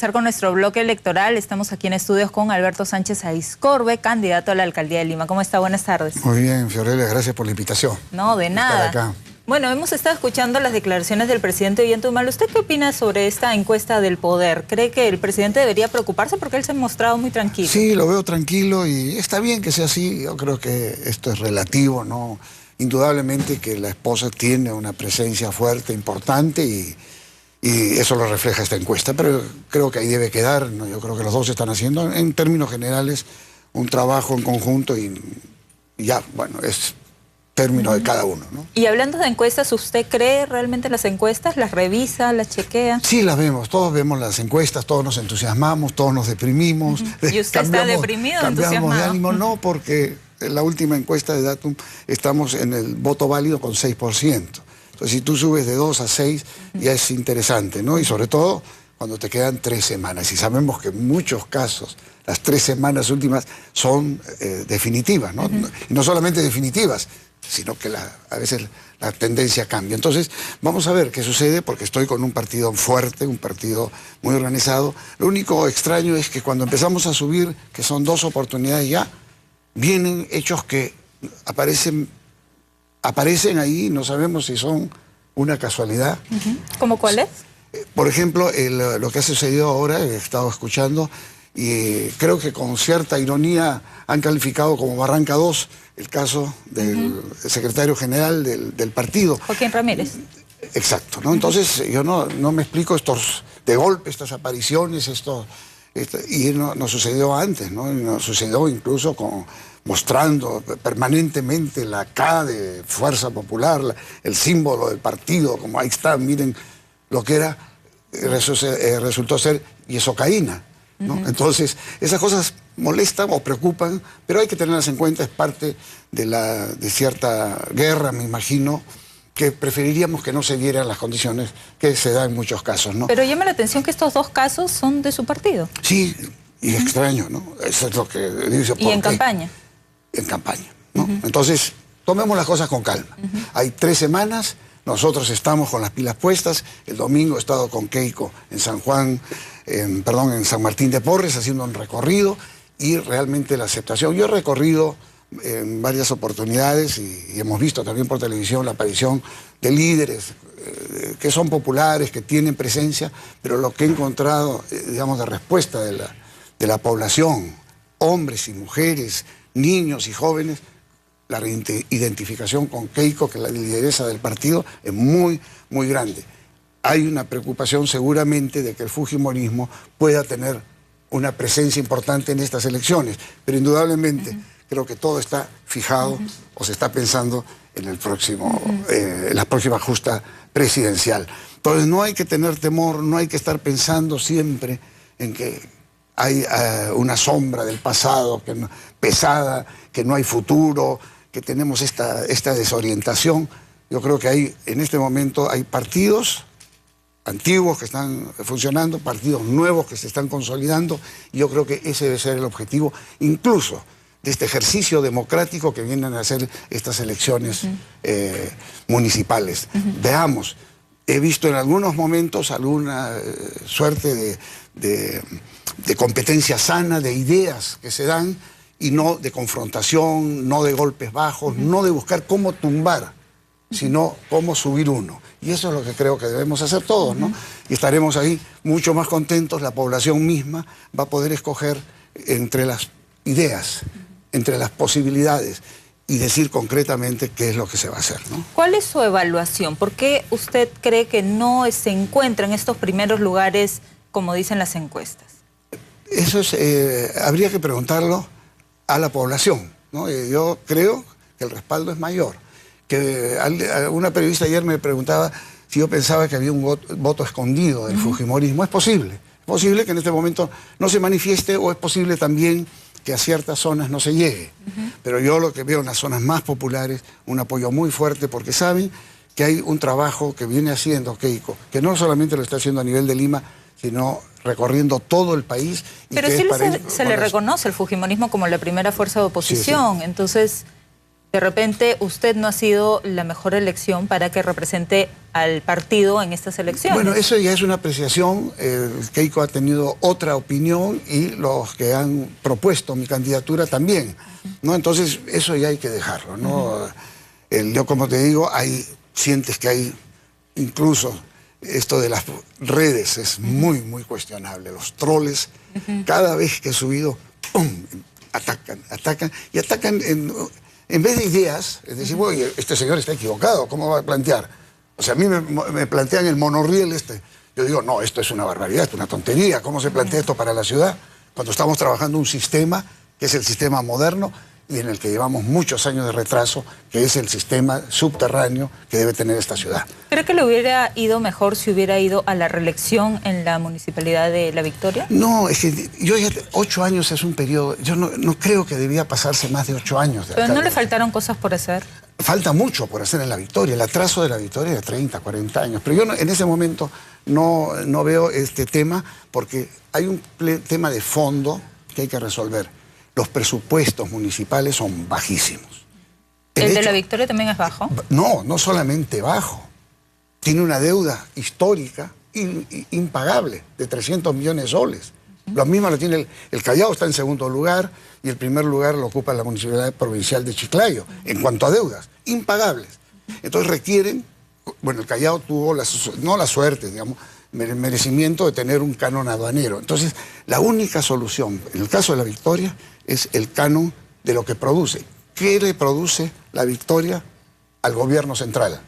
empezar con nuestro bloque electoral. Estamos aquí en estudios con Alberto Sánchez Aizcorbe, candidato a la alcaldía de Lima. ¿Cómo está? Buenas tardes. Muy bien, Fiorella, gracias por la invitación. No, de nada. Estar acá. Bueno, hemos estado escuchando las declaraciones del presidente Ollanta. ¿Usted qué opina sobre esta encuesta del poder? ¿Cree que el presidente debería preocuparse porque él se ha mostrado muy tranquilo? Sí, lo veo tranquilo y está bien que sea así. Yo creo que esto es relativo, ¿no? Indudablemente que la esposa tiene una presencia fuerte, importante y eso lo refleja esta encuesta, pero creo que ahí debe quedar, ¿no? Yo creo que los dos están haciendo, en términos generales, un trabajo en conjunto y ya, bueno, es término de cada uno, ¿no? Y hablando de encuestas, ¿usted cree realmente en las encuestas? ¿Las revisa, las chequea? Sí, las vemos, todos vemos las encuestas, todos nos entusiasmamos, todos nos deprimimos. ¿Y usted está deprimido o cambiamos entusiasmado? de ánimo, no, porque en la última encuesta de Datum estamos en el voto válido con 6%. Entonces, si tú subes de 2 a 6, ya es interesante, ¿no? Y sobre todo cuando te quedan 3 semanas. Y sabemos que en muchos casos las 3 semanas últimas son definitivas, ¿no? Y no solamente definitivas, sino que a veces la tendencia cambia. Entonces, vamos a ver qué sucede, porque estoy con un partido fuerte, un partido muy organizado. Lo único extraño es que cuando empezamos a subir, que son 2 oportunidades ya, vienen hechos que aparecen ahí, no sabemos si son una casualidad. ¿Cómo cuál es? Por ejemplo, lo que ha sucedido ahora, he estado escuchando, y creo que con cierta ironía han calificado como Barranca 2 el caso del secretario general del partido. Joaquín Ramírez. Exacto, ¿no? Entonces yo no me explico estos de golpe, estas apariciones, y no sucedió antes, ¿no? Nos sucedió incluso mostrando permanentemente la K de Fuerza Popular, el símbolo del partido, como ahí está, miren lo que era, resultó ser yesocaína, ¿no? Entonces, esas cosas molestan o preocupan, pero hay que tenerlas en cuenta, es parte de cierta guerra, me imagino, que preferiríamos que no se dieran las condiciones que se dan en muchos casos, ¿no? Pero llama la atención que estos 2 casos son de su partido. Sí, y extraño, ¿no? Eso es lo que dice. ¿Y en campaña? En campaña, ¿no? Entonces, tomemos las cosas con calma. Hay 3 semanas, nosotros estamos con las pilas puestas. El domingo he estado con Keiko en en San Martín de Porres, haciendo un recorrido, y realmente la aceptación. Yo he recorrido en varias oportunidades y hemos visto también por televisión la aparición de líderes que son populares, que tienen presencia, pero lo que he encontrado, digamos, de respuesta de la población, hombres y mujeres, niños y jóvenes, la identificación con Keiko, que es la lideresa del partido, es muy, muy grande. Hay una preocupación seguramente de que el fujimorismo pueda tener una presencia importante en estas elecciones, pero indudablemente creo que todo está fijado o se está pensando en en la próxima justa presidencial. Entonces no hay que tener temor, no hay que estar pensando siempre en que hay una sombra del pasado pesada, que no hay futuro, que tenemos esta desorientación. Yo creo que en este momento hay partidos antiguos que están funcionando, partidos nuevos que se están consolidando, y yo creo que ese debe ser el objetivo, incluso de este ejercicio democrático que vienen a hacer estas elecciones municipales. Veamos, he visto en algunos momentos alguna suerte de competencia sana, de ideas que se dan, y no de confrontación, no de golpes bajos, no de buscar cómo tumbar, sino cómo subir uno. Y eso es lo que creo que debemos hacer todos, ¿no? Y estaremos ahí mucho más contentos, la población misma va a poder escoger entre las ideas, entre las posibilidades, y decir concretamente qué es lo que se va a hacer, ¿no? ¿Cuál es su evaluación? ¿Por qué usted cree que no se encuentra en estos primeros lugares, como dicen las encuestas? Eso habría que preguntarlo a la población, ¿no? Yo creo que el respaldo es mayor. Que una periodista ayer me preguntaba si yo pensaba que había un voto escondido del fujimorismo. Es posible que en este momento no se manifieste, o es posible también que a ciertas zonas no se llegue. Pero yo lo que veo en las zonas más populares, un apoyo muy fuerte, porque saben que hay un trabajo que viene haciendo Keiko, que no solamente lo está haciendo a nivel de Lima, sino recorriendo todo el país. Pero sí se le reconoce el fujimorismo como la primera fuerza de oposición, sí. Entonces De repente usted no ha sido la mejor elección para que represente al partido en estas elecciones. Bueno, eso ya es una apreciación. Keiko ha tenido otra opinión y los que han propuesto mi candidatura también, ¿no? Entonces eso ya hay que dejarlo, ¿no? Yo, como te digo, sientes que hay incluso esto de las redes es muy, muy cuestionable. Los troles, cada vez que he subido, ¡pum!, atacan en vez de ideas, es decir, oye, este señor está equivocado, ¿cómo va a plantear? O sea, a mí me plantean el monorriel yo digo, no, esto es una barbaridad, es una tontería, ¿cómo se plantea esto para la ciudad? Cuando estamos trabajando un sistema que es el sistema moderno y en el que llevamos muchos años de retraso, que es el sistema subterráneo que debe tener esta ciudad. ¿Cree que le hubiera ido mejor si hubiera ido a la reelección en la Municipalidad de La Victoria? No, es que 8 años es un periodo, yo no creo que debía pasarse más de 8 años. ¿Pero no le faltaron cosas por hacer? Falta mucho por hacer en La Victoria, el atraso de La Victoria es de 30, 40 años, pero yo en ese momento no veo este tema porque hay un tema de fondo que hay que resolver. Los presupuestos municipales son bajísimos. ¿El de La Victoria también es bajo? No solamente bajo. Tiene una deuda histórica impagable de 300 millones de soles. Lo mismo lo tiene el Callao, está en segundo lugar, y el primer lugar lo ocupa la Municipalidad Provincial de Chiclayo, en cuanto a deudas, impagables. Entonces requieren, bueno, el Callao tuvo no la suerte, digamos, merecimiento de tener un canon aduanero. Entonces, la única solución, en el caso de La Victoria, es el canon de lo que produce. ¿Qué le produce La Victoria al gobierno central?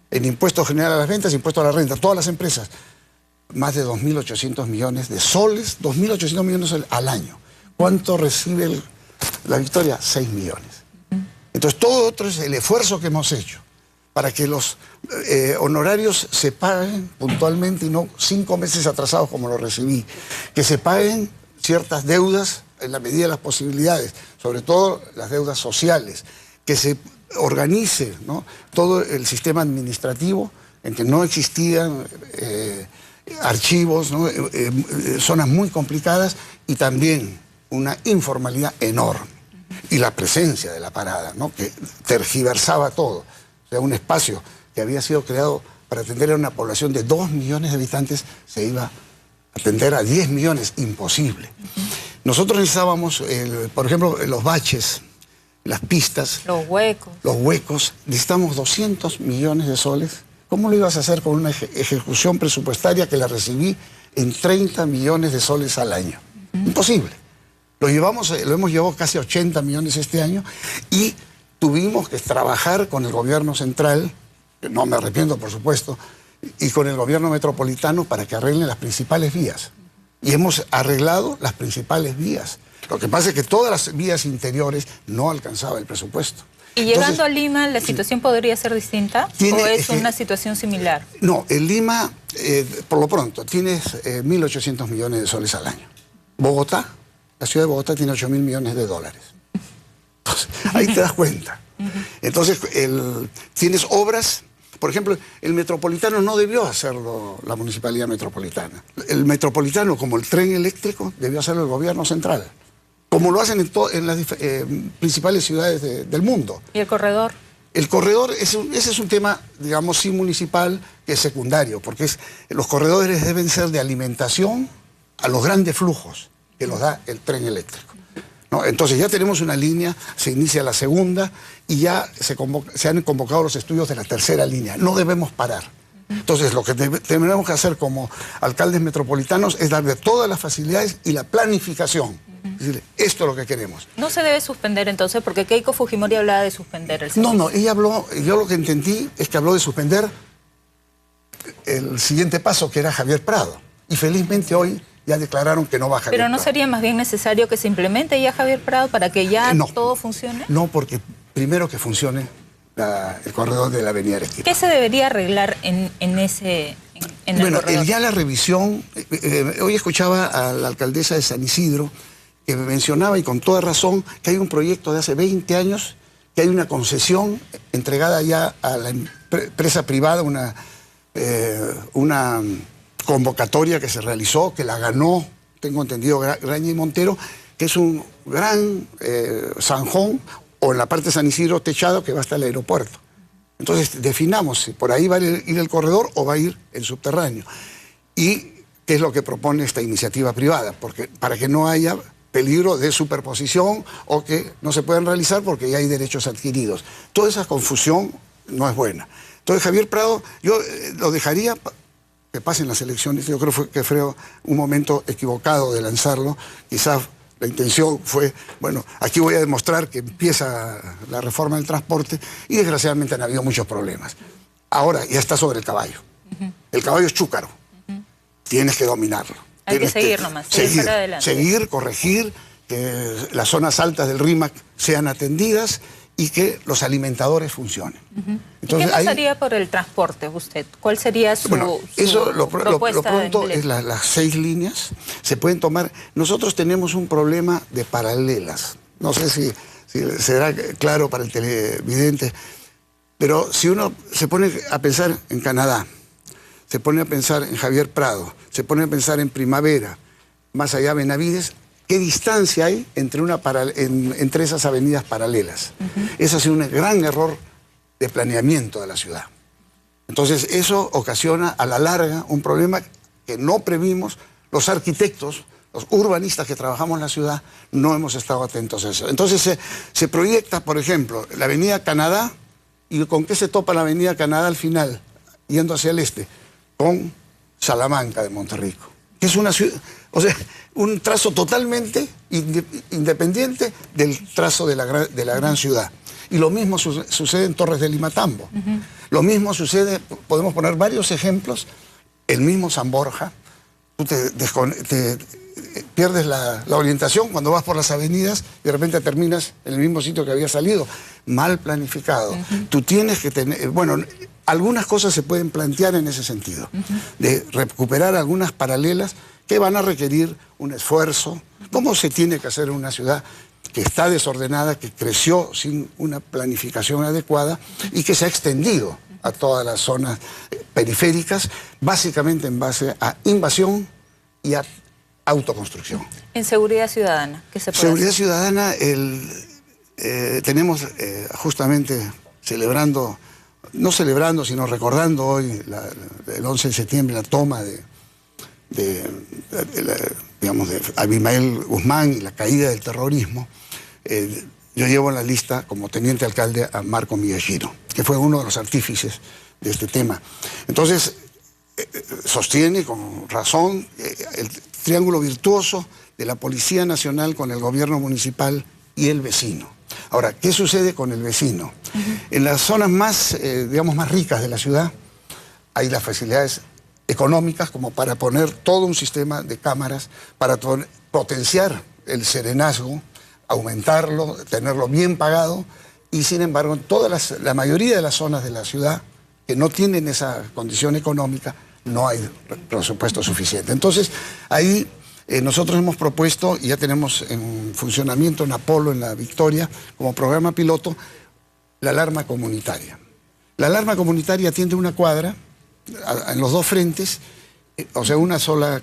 En impuesto general a las ventas, impuesto a la renta, todas las empresas. Más de 2.800 millones de soles, 2.800 millones al año. ¿Cuánto recibe La Victoria? 6 millones. Entonces, todo otro es el esfuerzo que hemos hecho para que los honorarios se paguen puntualmente y no 5 meses atrasados como lo recibí. Que se paguen ciertas deudas en la medida de las posibilidades, sobre todo las deudas sociales. Que se organice, ¿no?, todo el sistema administrativo en que no existían archivos, ¿no?, zonas muy complicadas y también una informalidad enorme. Y la presencia de la parada, ¿no?, que tergiversaba todo. O sea, un espacio que había sido creado para atender a una población de 2 millones de habitantes se iba a atender a 10 millones, imposible. Nosotros necesitábamos, por ejemplo, los baches, las pistas, los huecos, necesitamos 200 millones de soles. ¿Cómo lo ibas a hacer con una ejecución presupuestaria que la recibí en 30 millones de soles al año? Imposible. Lo hemos llevado casi 80 millones este año y tuvimos que trabajar con el gobierno central, no me arrepiento por supuesto, y con el gobierno metropolitano para que arreglen las principales vías. Y hemos arreglado las principales vías. Lo que pasa es que todas las vías interiores no alcanzaba el presupuesto. ¿Y llegando a Lima la situación podría ser distinta o es una situación similar? No, en Lima, por lo pronto, tienes 1.800 millones de soles al año. Bogotá, la ciudad de Bogotá tiene 8.000 millones de dólares. Entonces, ahí te das cuenta. Entonces, tienes obras, por ejemplo, el Metropolitano no debió hacerlo la Municipalidad Metropolitana. El Metropolitano, como el tren eléctrico, debió hacerlo el gobierno central. Como lo hacen en las principales ciudades del mundo. ¿Y el corredor? El corredor, ese es un tema, digamos, sí municipal, que es secundario, porque los corredores deben ser de alimentación a los grandes flujos que los da el tren eléctrico, ¿no? Entonces ya tenemos una línea, se inicia la segunda y ya se han convocado los estudios de la tercera línea. No debemos parar. Entonces lo que tenemos que hacer como alcaldes metropolitanos es darle todas las facilidades y la planificación. Decirle, esto es lo que queremos. ¿No se debe suspender entonces? Porque Keiko Fujimori hablaba de suspender el servicio. No, ella habló, yo lo que entendí es que habló de suspender el siguiente paso, que era Javier Prado. Y felizmente hoy ya declararon que no va a Javier ¿Pero no Prado. sería más bien necesario que se implemente ya Javier Prado para que ya todo funcione? No, porque primero que funcione el corredor de la Avenida Arequipa. ¿Qué se debería arreglar en el corredor? Ya la revisión, hoy escuchaba a la alcaldesa de San Isidro que me mencionaba, y con toda razón, que hay un proyecto de hace 20 años, que hay una concesión entregada ya a la empresa privada, una convocatoria que se realizó, que la ganó, tengo entendido, Graña y Montero, que es un gran zanjón, o en la parte de San Isidro techado que va hasta el aeropuerto. Entonces definamos si por ahí va a ir el corredor o va a ir el subterráneo. Y qué es lo que propone esta iniciativa privada, porque para que no haya peligro de superposición o que no se puedan realizar porque ya hay derechos adquiridos. Toda esa confusión no es buena. Entonces Javier Prado, yo lo dejaría que pasen las elecciones. Yo creo que fue un momento equivocado de lanzarlo. Quizás la intención fue, bueno, aquí voy a demostrar que empieza la reforma del transporte y desgraciadamente han habido muchos problemas. Ahora ya está sobre el caballo. El caballo es chúcaro. Tienes que dominarlo. Hay que seguir nomás, seguir para adelante. Seguir, corregir, que las zonas altas del RIMAC sean atendidas y que los alimentadores funcionen. Entonces, ¿qué pasaría por el transporte usted? ¿Cuál sería su, lo pronto es las 6 líneas. Se pueden tomar. Nosotros tenemos un problema de paralelas. No sé si será claro para el televidente, pero si uno se pone a pensar en Canadá, se pone a pensar en Javier Prado, se pone a pensar en Primavera, más allá Benavides, ¿qué distancia hay entre esas avenidas paralelas? Eso ha sido un gran error de planeamiento de la ciudad. Entonces eso ocasiona a la larga un problema que no previmos. Los arquitectos, los urbanistas que trabajamos en la ciudad, no hemos estado atentos a eso. Entonces se proyecta, por ejemplo, la avenida Canadá, ¿y con qué se topa la avenida Canadá al final, yendo hacia el este? Con Salamanca de Monterrico, que es una ciudad, o sea, un trazo totalmente independiente del trazo de la gran ciudad. Y lo mismo sucede en Torres de Limatambo. Lo mismo sucede, podemos poner varios ejemplos, el mismo San Borja. Tú te pierdes la orientación cuando vas por las avenidas y de repente terminas en el mismo sitio que había salido. Mal planificado. Tú tienes que tener, bueno, algunas cosas se pueden plantear en ese sentido, de recuperar algunas paralelas que van a requerir un esfuerzo. ¿Cómo se tiene que hacer en una ciudad que está desordenada, que creció sin una planificación adecuada y que se ha extendido a todas las zonas periféricas, básicamente en base a invasión y a autoconstrucción? En seguridad ciudadana, ¿qué se puede Seguridad hacer? ciudadana, tenemos justamente celebrando, no celebrando, sino recordando hoy, el 11 de septiembre, la toma de Abimael Guzmán y la caída del terrorismo. Yo llevo en la lista como teniente alcalde a Marco Miyashiro, que fue uno de los artífices de este tema. Entonces, sostiene con razón el triángulo virtuoso de la Policía Nacional con el gobierno municipal y el vecino. Ahora, ¿qué sucede con el vecino? En las zonas más, más ricas de la ciudad hay las facilidades económicas como para poner todo un sistema de cámaras, para potenciar el serenazgo, aumentarlo, tenerlo bien pagado, y sin embargo en la mayoría de las zonas de la ciudad que no tienen esa condición económica, no hay presupuesto suficiente. Entonces, ahí nosotros hemos propuesto, y ya tenemos en funcionamiento en Apolo, en La Victoria, como programa piloto, la alarma comunitaria. La alarma comunitaria atiende una cuadra, en los dos frentes, o sea, una sola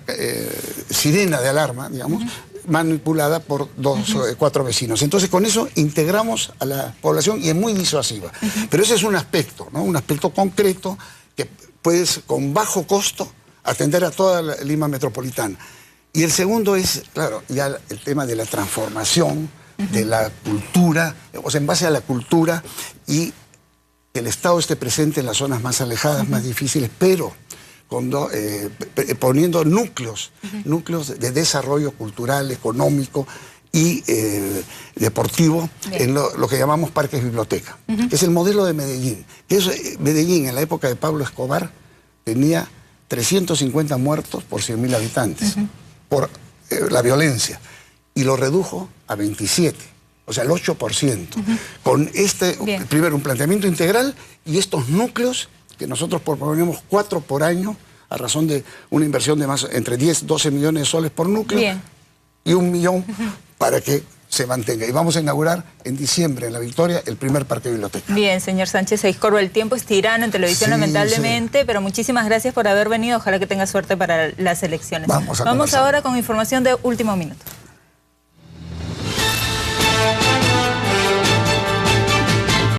sirena de alarma, digamos, manipulada por 4 vecinos. Entonces, con eso integramos a la población y es muy disuasiva. Pero ese es un aspecto, ¿no? Un aspecto concreto que puedes, con bajo costo, atender a toda la Lima metropolitana. Y el segundo es, claro, ya el tema de la transformación de la cultura, o sea, en base a la cultura y que el Estado esté presente en las zonas más alejadas, más difíciles, pero poniendo núcleos de desarrollo cultural, económico y deportivo en lo que llamamos parques biblioteca, que es el modelo de Medellín. Medellín, en la época de Pablo Escobar, tenía 350 muertos por 100.000 habitantes, por la violencia, y lo redujo a 27, o sea, el 8%, con primero un planteamiento integral y estos núcleos que nosotros proponemos 4 por año, a razón de una inversión de entre 10 12 millones de soles por núcleo, y 1 millón para que se mantenga. Y vamos a inaugurar en diciembre en La Victoria el primer parque biblioteca. Bien, señor Sánchez Seiscorbo, el tiempo es tirano en televisión, lamentablemente, pero muchísimas gracias por haber venido. Ojalá que tenga suerte para las elecciones. Vamos ahora con información de último minuto.